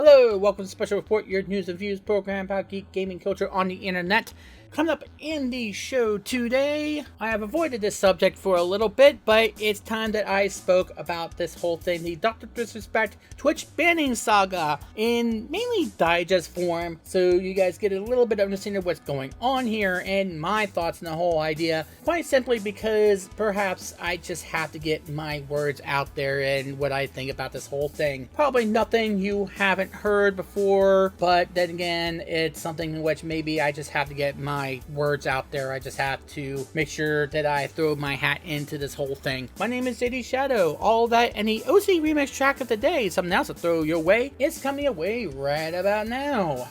Hello, welcome to Special Report, your news and views program about geek gaming culture on the internet. Coming up in the show today, I have avoided this subject for a little bit, but it's time that I spoke about this whole thing, the Dr. Disrespect Twitch Banning Saga, in mainly digest form, so you guys get a little bit of understanding of what's going on here and my thoughts on the whole idea, quite simply because perhaps I just have to get my words out there and what I think about this whole thing. Probably nothing you haven't heard before, but then again, it's something in which maybe I just have to get my words out there. I just have to make sure that I throw my hat into this whole thing. My name is JD Shadow. All that and the OC remix track of the day, something else to throw your way, is coming your way right about now.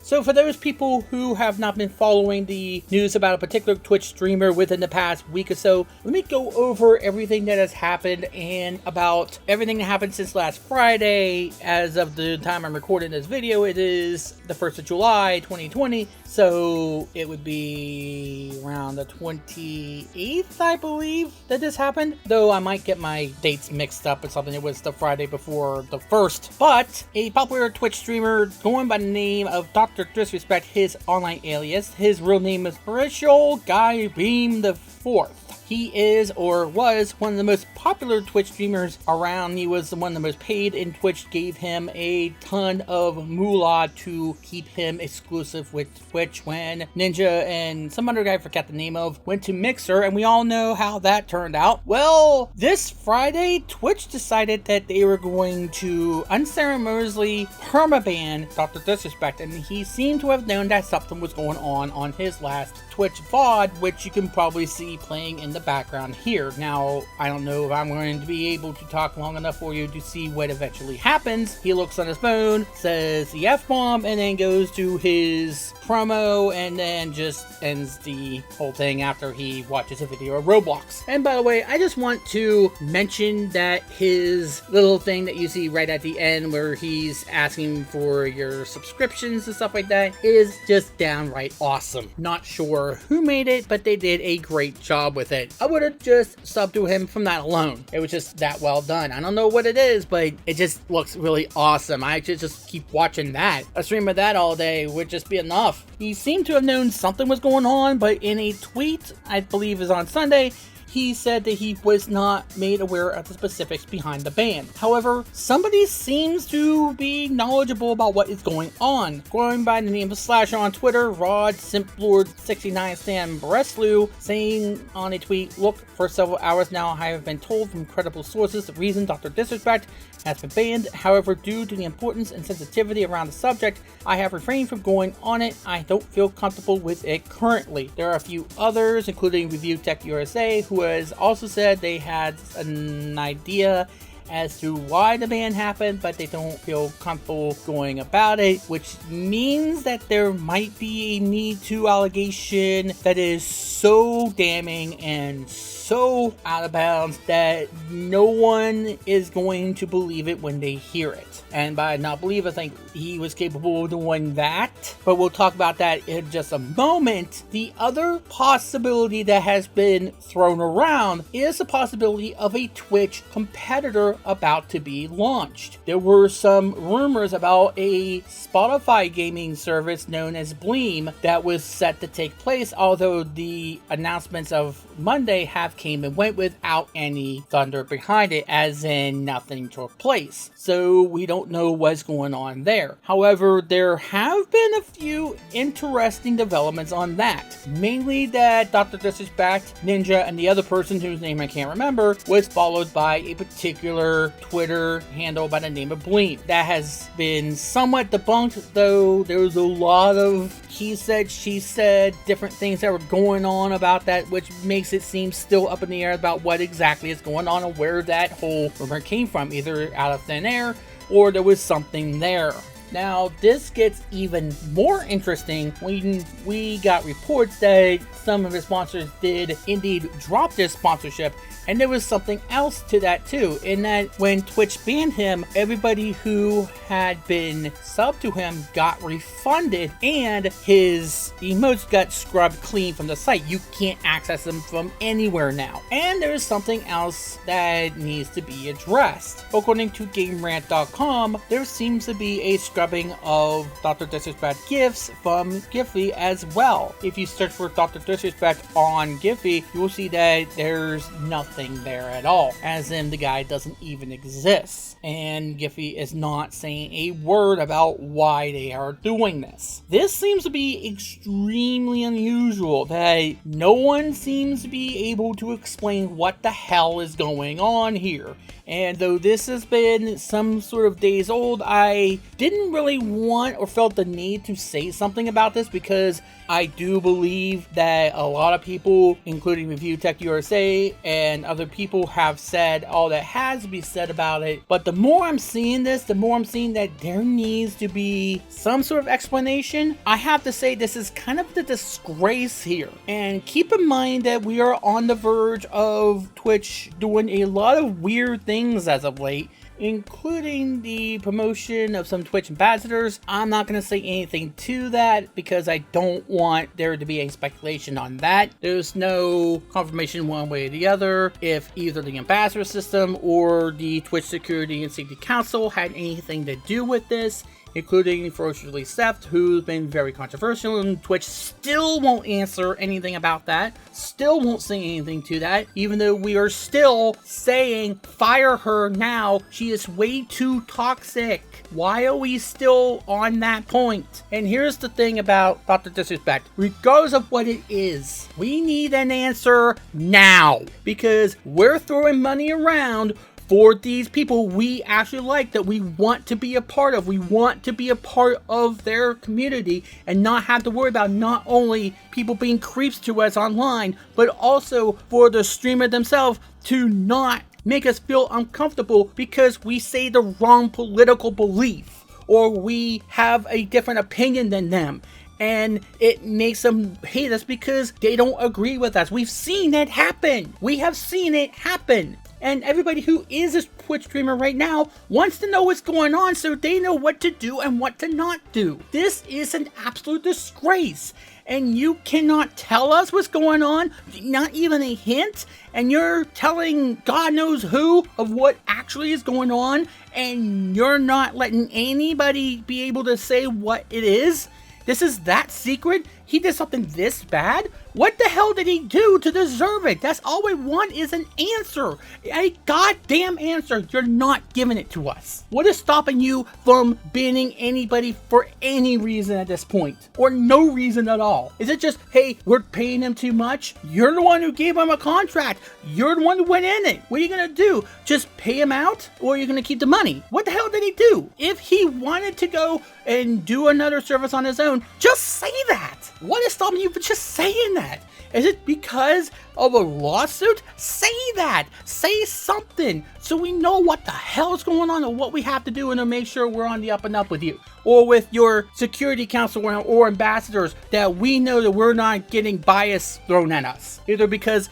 So for those people who have not been following the news about a particular Twitch streamer within the past week or so, let me go over everything that has happened and about everything that happened since last Friday. As of the time I'm recording this video, it is the 1st of July, 2020. So it would be around the 28th, I believe, that this happened. Though I might get my dates mixed up or something. It was the Friday before the 1st. But a popular Twitch streamer going by the name of Dr. Disrespect, his online alias, his real name is Rachel Guy Beam the Fourth. He is, or was, one of the most popular Twitch streamers around. He was one of the most paid, and Twitch gave him a ton of moolah to keep him exclusive with Twitch when Ninja and some other guy I forgot the name of went to Mixer, and we all know how that turned out. Well, this Friday, Twitch decided that they were going to unceremoniously permaban Dr. Disrespect, and he seemed to have known that something was going on his last Twitch VOD, which you can probably see playing in the background here. Now, I don't know if I'm going to be able to talk long enough for you to see what eventually happens. He looks on his phone, says the F-bomb, and then goes to his promo, and then just ends the whole thing after he watches a video of Roblox. And by the way, I just want to mention that his little thing that you see right at the end where he's asking for your subscriptions and stuff like that is just downright awesome. Not sure who made it, but they did a great job with it. I would have just subbed to him from that alone. It was just that well done. I don't know what it is, but it just looks really awesome. I should just keep watching that. A stream of that all day would just be enough. He seemed to have known something was going on, but in a tweet, I believe is on Sunday, he said that he was not made aware of the specifics behind the ban. However, somebody seems to be knowledgeable about what is going on. Going by the name of Slasher on Twitter, Rod Simplord69 Stan Breslew, saying on a tweet, "Look, for several hours now I have been told from credible sources the reason Dr. Disrespect has been banned. However, due to the importance and sensitivity around the subject, I have refrained from going on it. I don't feel comfortable with it currently." There are a few others, including Review Tech USA, who has also said they had an idea as to why the ban happened, but they don't feel comfortable going about it, which means that there might be a Me Too allegation that is so damning and so out of bounds that no one is going to believe it when they hear it. And by not believe, I think he was capable of doing that, but we'll talk about that in just a moment. The other possibility that has been thrown around is the possibility of a Twitch competitor about to be launched. There were some rumors about a Spotify gaming service known as Bleem that was set to take place, although the announcements of Monday have came and went without any thunder behind it, as in nothing took place. So we don't know what's going on there. However, there have been a few interesting developments on that. Mainly that Dr. Disrespect, Ninja, and the other person whose name I can't remember was followed by a particular Twitter handle by the name of Bleem. That has been somewhat debunked, though there's a lot of he said, she said, different things that were going on about that, which makes it seem still up in the air about what exactly is going on and where that whole rumor came from, either out of thin air or there was something there. Now, this gets even more interesting when we got reports that some of his sponsors did indeed drop their sponsorship, and there was something else to that too, in that when Twitch banned him, everybody who had been subbed to him got refunded, and his emotes got scrubbed clean from the site. You can't access them from anywhere now. And there's something else that needs to be addressed. According to GameRant.com, there seems to be a scrubbing of Dr. Disrespect gifts from Giphy as well. If you search for Dr. Disrespect on Giphy, you will see that there's nothing there at all, as in the guy doesn't even exist. And Giphy is not saying a word about why they are doing this. This seems to be extremely unusual, that no one seems to be able to explain what the hell is going on here. And though this has been some sort of days old, I didn't really want or felt the need to say something about this, because I do believe that a lot of people, including Review Tech USA and other people, have said all that has to be said about it. But the more I'm seeing this, the more I'm seeing that there needs to be some sort of explanation. I have to say, this is kind of the disgrace here. And keep in mind that we are on the verge of Twitch doing a lot of weird things as of late, including the promotion of some Twitch ambassadors. I'm not going to say anything to that because I don't want there to be a speculation on that. There's no confirmation one way or the other if either the ambassador system or the Twitch Security and Safety Council had anything to do with this, including Ferociously Theft, who's been very controversial, and Twitch still won't answer anything about that, still won't say anything to that, even though we are still saying, fire her now, she is way too toxic. Why are we still on that point? And here's the thing about Dr. Disrespect, regardless of what it is, we need an answer now, because we're throwing money around for these people we actually like, that we want to be a part of. We want to be a part of their community and not have to worry about not only people being creeps to us online, but also for the streamer themselves to not make us feel uncomfortable because we say the wrong political belief or we have a different opinion than them. And it makes them hate us because they don't agree with us. We've seen it happen. We have seen it happen. And everybody who is a Twitch streamer right now wants to know what's going on so they know what to do and what to not do. This is an absolute disgrace. And you cannot tell us what's going on, not even a hint. And you're telling God knows who of what actually is going on. And you're not letting anybody be able to say what it is. This is that secret? He did something this bad? What the hell did he do to deserve it? That's all we want, is an answer. A goddamn answer. You're not giving it to us. What is stopping you from banning anybody for any reason at this point? Or no reason at all? Is it just, hey, we're paying him too much? You're the one who gave him a contract. You're the one who went in it. What are you going to do? Just pay him out? Or are you going to keep the money? What the hell did he do? If he wanted to go and do another service on his own, just say that. What is stopping you from just saying that? Is it because of a lawsuit? Say that. Say something so we know what the hell is going on and what we have to do and to make sure we're on the up and up with you. Or with your security council or ambassadors, that we know that we're not getting bias thrown at us. Either because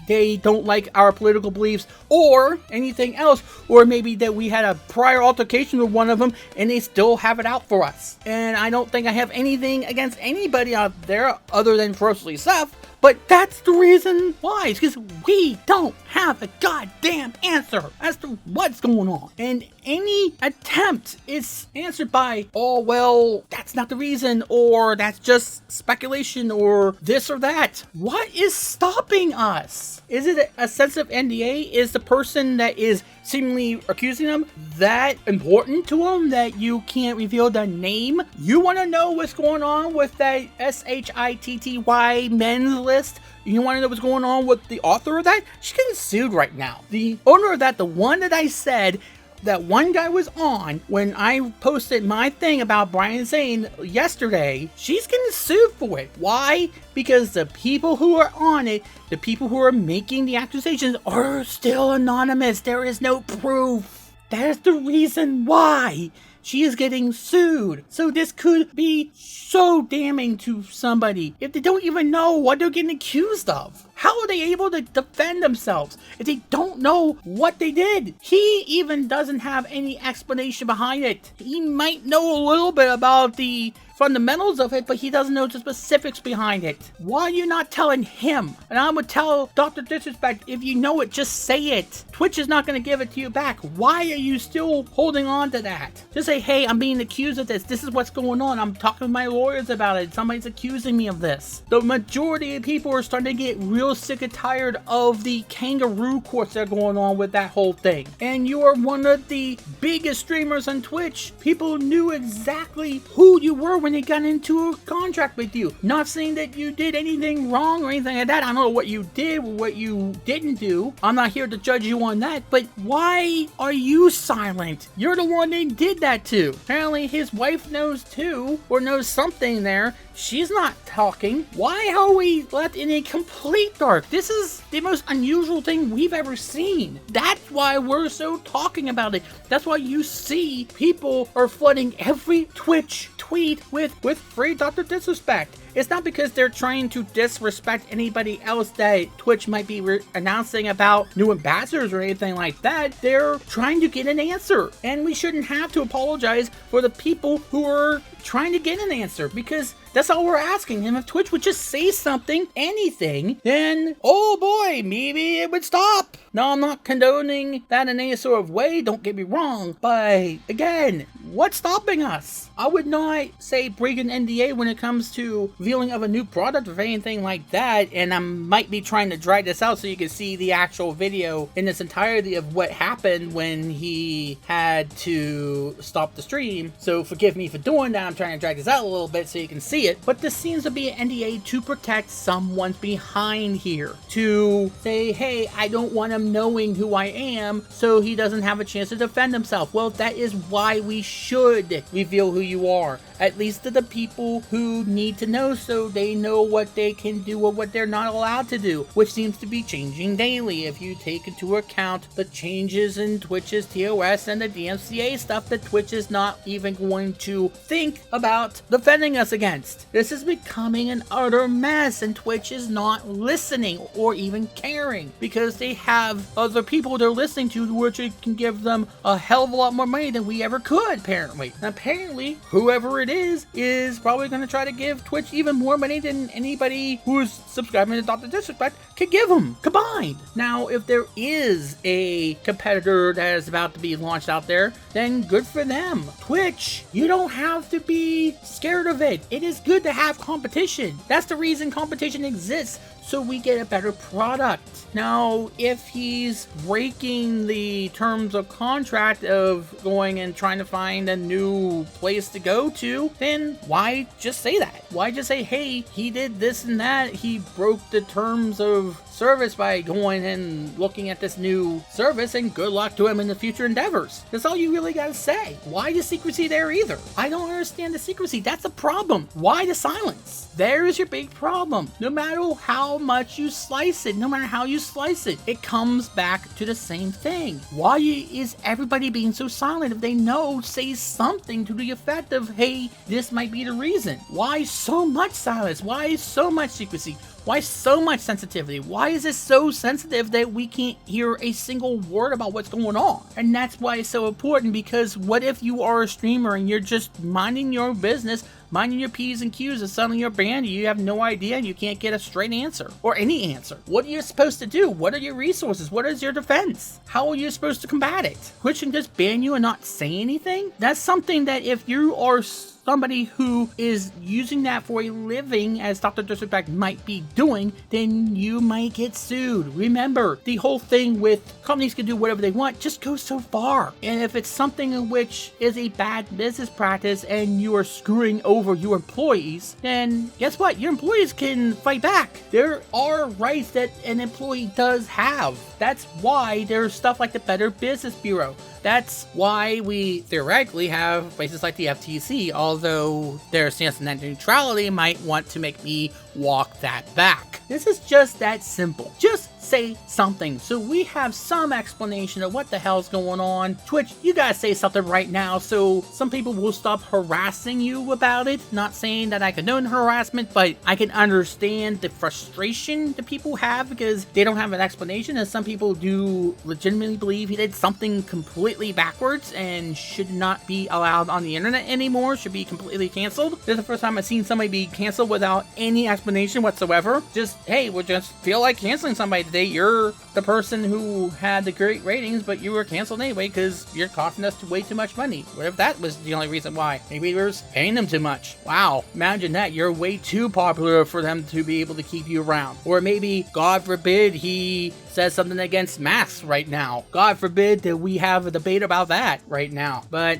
they don't like our political beliefs or anything else, or maybe that we had a prior altercation with one of them and they still have it out for us. And I don't think I have anything against anybody out there other than Ferociously Theft, but that's the reason why. It's because we don't have a goddamn answer as to what's going on. And any attempt is answered by, oh, well, that's not the reason, or that's just speculation, or this or that. What is stopping us? Is it a sensitive NDA? Is the person that is seemingly accusing them that important to them that you can't reveal the name? You want to know what's going on with that SHITTY men's list? You want to know what's going on with the author of that? She's getting sued right now. The owner of that, the one that I said that one guy was on when I posted my thing about Brian Zane yesterday, she's getting sued for it. Why? Because the people who are on it, the people who are making the accusations, are still anonymous. There is no proof. That is the reason why. she is getting sued. So this could be so damning to somebody if they don't even know what they're getting accused of. How are they able to defend themselves if they don't know what they did? He even doesn't have any explanation behind it. He might know a little bit about the fundamentals of it, but he doesn't know the specifics behind it. Why are you not telling him? And I would tell Dr. Disrespect, if you know it, just say it. Twitch is not going to give it to you back. Why are you still holding on to that? Just say, hey, I'm being accused of this. This is what's going on. I'm talking with my lawyers about it. Somebody's accusing me of this. The majority of people are starting to get real sick and tired of the kangaroo courts that are going on with that whole thing. And you are one of the biggest streamers on Twitch. People knew exactly who you were when they got into a contract with you. Not saying that you did anything wrong or anything like that. I don't know what you did or what you didn't do. I'm not here to judge you on that, but why are you silent? You're the one they did that to. Apparently his wife knows too, or knows something there. She's not talking. Why are we left in a complete dark? This is the most unusual thing we've ever seen. That's why we're so talking about it. That's why you see people are flooding every Twitch tweet with free Dr. Disrespect. It's not because they're trying to disrespect anybody else that Twitch might be announcing about new ambassadors or anything like that. They're trying to get an answer. And we shouldn't have to apologize for the people who are trying to get an answer, because that's all we're asking. And if Twitch would just say something, anything, then, oh boy, maybe it would stop. Now, I'm not condoning that in any sort of way, don't get me wrong, but again, what's stopping us? I would not say break an NDA when it comes to revealing of a new product or anything like that, and I might be trying to drag this out so you can see the actual video in its entirety of what happened when he had to stop the stream, so forgive me for doing that. I'm trying to drag this out a little bit so you can see it, but this seems to be an NDA to protect someone's behind here, to say, hey, I don't want him knowing who I am so he doesn't have a chance to defend himself. Well, that is why we should reveal who you are, at least to the people who need to know, so they know what they can do or what they're not allowed to do, which seems to be changing daily if you take into account the changes in Twitch's TOS and the DMCA stuff that Twitch is not even going to think about defending us against. This is becoming an utter mess, and Twitch is not listening or even caring, because they have other people they're listening to, which can give them a hell of a lot more money than we ever could, apparently. And apparently, whoever it is probably going to try to give Twitch even more money than anybody who's subscribing to Dr. Disrespect could give them combined. Now, if there is a competitor that is about to be launched out there, then good for them. Twitch, you don't have to be scared of it. It is good to have competition. That's the reason competition exists, so we get a better product. Now, if he's breaking the terms of contract of going and trying to find a new place to go to, then why just say that? Why just say, hey, he did this and that, he broke the terms of service by going and looking at this new service, and good luck to him in the future endeavors. That's all you really gotta say. Why the secrecy there either? I don't understand the secrecy. That's a problem. Why the silence? There's your big problem. No matter how much you slice it, no matter how you slice it, it comes back to the same thing. Why is everybody being so silent? If they know, say something to the effect of, hey, this might be the reason. Why so much silence? Why so much secrecy? Why so much sensitivity? Why is it so sensitive that we can't hear a single word about what's going on? And that's why it's so important, because what if you are a streamer and you're just minding your business, minding your P's and Q's, and suddenly you're banned, you have no idea, and you can't get a straight answer, or any answer. What are you supposed to do? What are your resources? What is your defense? How are you supposed to combat it? Twitch can just ban you and not say anything? That's something that if you are somebody who is using that for a living, as Dr. Disrespect might be doing, then you might get sued. Remember, the whole thing with companies can do whatever they want just goes so far. And if it's something in which is a bad business practice and you are screwing over your employees, then guess what? Your employees can fight back. There are rights that an employee does have. That's why there's stuff like the Better Business Bureau. that's why we theoretically have places like the FTC, although their stance on net neutrality might want to make me walk that back. This is just that simple. Just say something so we have some explanation of what the hell's going on. Twitch, you gotta say something right now so some people will stop harassing you about it. Not saying that I condone harassment, but I can understand the frustration that people have because they don't have an explanation, and some people do legitimately believe he did something completely backwards and should not be allowed on the internet anymore, should be completely canceled. This is the first time I've seen somebody be canceled without any explanation whatsoever. Just, hey, we just feel like canceling somebody today. You're the person who had the great ratings, but you were canceled anyway because you're costing us way too much money. What if that was the only reason why? Maybe we were paying them too much. Wow, imagine that. You're way too popular for them to be able to keep you around. Or maybe, God forbid, he says something against masks right now. God forbid that we have a debate about that right now. But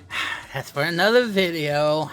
that's for another video.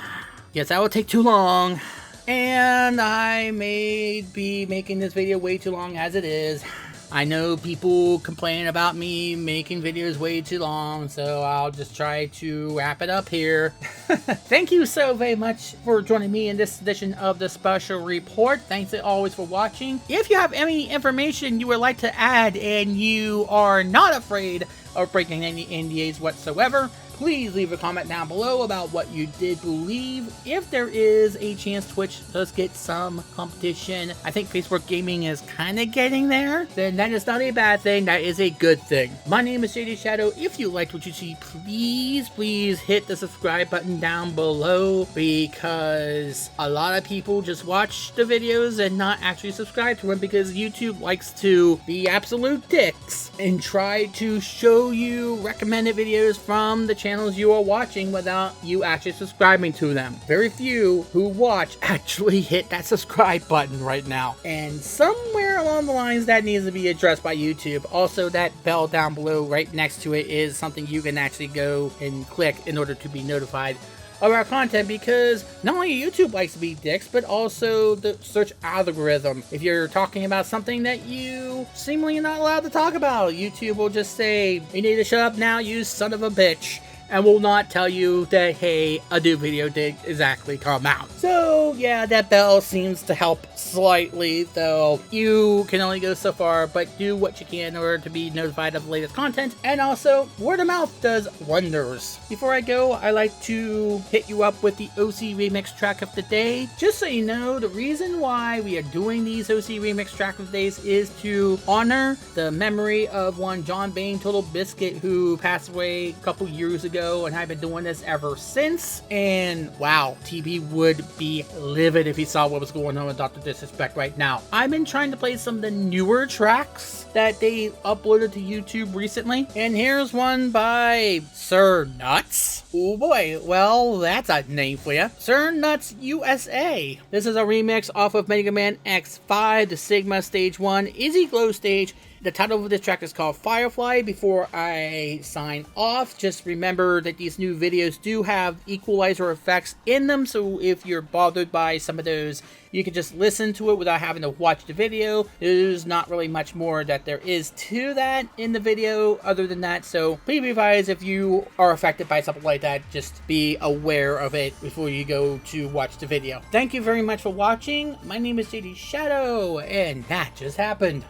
Guess that will take too long. And I may be making this video way too long as it is. I know people complain about me making videos way too long, so I'll just try to wrap it up here. Thank you so very much for joining me in this edition of the Special Report. Thanks as always for watching. If you have any information you would like to add and you are not afraid of breaking any NDAs whatsoever, please leave a comment down below about what you did believe. If there is a chance Twitch does get some competition, I think Facebook Gaming is kind of getting there, then that is not a bad thing, that is a good thing. My name is JD Shadow. If you liked what you see, please hit the subscribe button down below, because a lot of people just watch the videos and not actually subscribe to them because YouTube likes to be absolute dicks and try to show you recommended videos from the channels you are watching without you actually subscribing to them. Very few who watch actually hit that subscribe button right now. And somewhere along the lines that needs to be addressed by YouTube. Also, that bell down below right next to it is something you can actually go and click in order to be notified of our content, because not only YouTube likes to be dicks, but also the search algorithm. If you're talking about something that you seemingly not allowed to talk about, YouTube will just say, you need to shut up now, you son of a bitch, and will not tell you that, hey, a new video did exactly come out. So yeah, that bell seems to help slightly, though you can only go so far, but do what you can in order to be notified of the latest content. And also, word of mouth does wonders. Before I go, I like to hit you up with the OC Remix track of the day. Just so you know, the reason why we are doing these OC Remix track of the days is to honor the memory of one John Bain Total Biscuit who passed away a couple years ago, and I've been doing this ever since. And wow, TB would be livid if he saw what was going on with Dr. Disrespect right now. I've been trying to play some of the newer tracks that they uploaded to YouTube recently, and here's one by Sir Nuts. Oh boy, well, that's a name for you. Sir Nuts USA. This is a remix off of Mega Man X5, the Sigma Stage 1 Izzy Glow stage. The title of this track is called Firefly. Before I sign off, just remember that these new videos do have equalizer effects in them, so if you're bothered by some of those, you can just listen to it without having to watch the video. There's not really much more that there is to that in the video other than that, so please be advised if you are affected by something like that, just be aware of it before you go to watch the video. Thank you very much for watching. My name is JD Shadow, and that just happened.